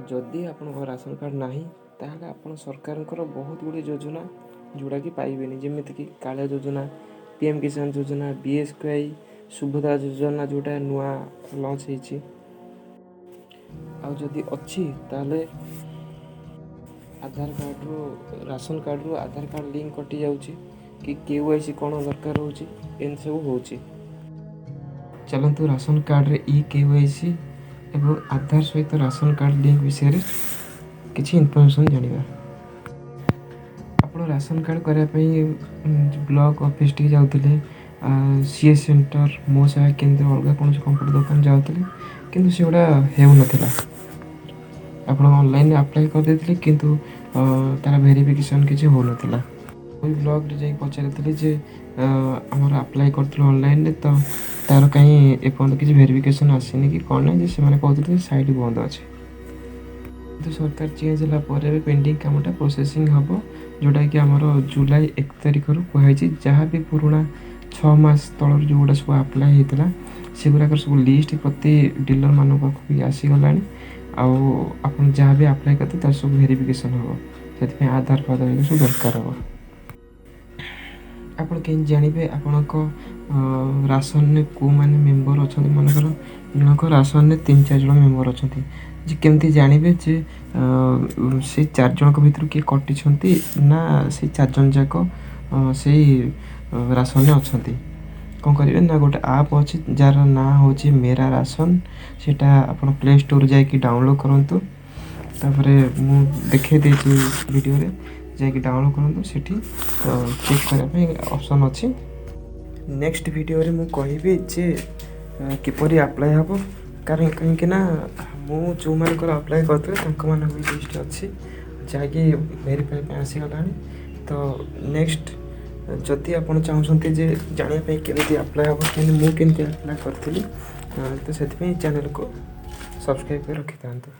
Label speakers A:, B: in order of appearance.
A: जदि आपण ration card नाही ताहले आपण सरकारଙ୍କର बहुत गुडी योजना जोड़ा कि पाइबेनी जेमिति कि कालिया योजना पीएम किसान योजना बीएसकेवाई सुभद्रा योजना जोटा नुआ लॉन्च ହେଇଛି आ जदि अच्छी ताहले आधार कार्ड रो राशन कार्ड रो आधार कार्ड लिंक कटि जाउची कि केवाईसी कोन दरकार होची एन सब होची। चलंतु राशन कार्ड रे ई केवाईसी एवं आधार सहित राशन कार्ड लिंक विषय रे किछि इन्फॉर्मेशन जानिबा। आपण राशन कार्ड करिया पई ब्लॉक ऑफिस टी जाउतले सीएस सेंटर मो सेवा केंद्र अलगा कोन कंप्यूटर दुकान जाउतले किंतु सेउडा हेउ नथिला। आपण ऑनलाइन अप्लाई कर देथिले किंतु तारा वेरिफिकेशन किछि हो नथिला। कोई ब्लॉक रे जाई पचारथिले जे हमर अप्लाई करथिले ऑनलाइन रे तो तार कहीं एपन किछि वेरिफिकेशन आसीनी कि कोन नै जे से माने कहथिले साइट बंद अछि। तो सरकार चेंज होला परे भी पेंडिंग कामटा प्रोसेसिंग हबो जोटा कि हमर जुलाई 1 तारिख रु कहै छी जहाँ भी पुराना 6 मास तलर जोडा सब अप्लाई हेतला सेगुरा कर सब लिस्ट प्रति डीलर मानो पाखु भी आसी गलानी आ अपन जहाँ भी अप्लाई करते तार सब वेरिफिकेशन हबो सेति पे आधार फादर सब दरकार हबो। आपण केन जानिबे आपनक राशन ने को माने मेंबर अछन मानकर जनक राशन ने 3-4 जण मेंबर अछंती जे केमती जानिबे जे से 4 जण के भितर के कटि छंती ना से 4 जण जाको से राशन ने अछंती कोन करिवे ना गोटे ऐप अछि जार ना होची मेरा राशन सेटा आपण प्ले स्टोर जाय कि डाउनलोड करंतु तापरे मु देखे देची वीडियो रे जाय कि डाउनलोड करंतु सेठी चेक करा पे ऑप्शन अछि। नेक्स्ट वीडियो रे मु कहिबे जे किपरि अप्लाई हबो कारण कहीं के ना मु जो मान कर अप्लाई करते तंक मान भी लिस्ट अछि जाके वेरीफाई पे आसी गलानी। तो नेक्स्ट जदि आपण चाहउछंती जे जानिया पे केमिति अप्लाई हबो कि मु केमिति अप्लाई करथिली तो सेति पे चैनल को सब्सक्राइब कर रखि थांतु।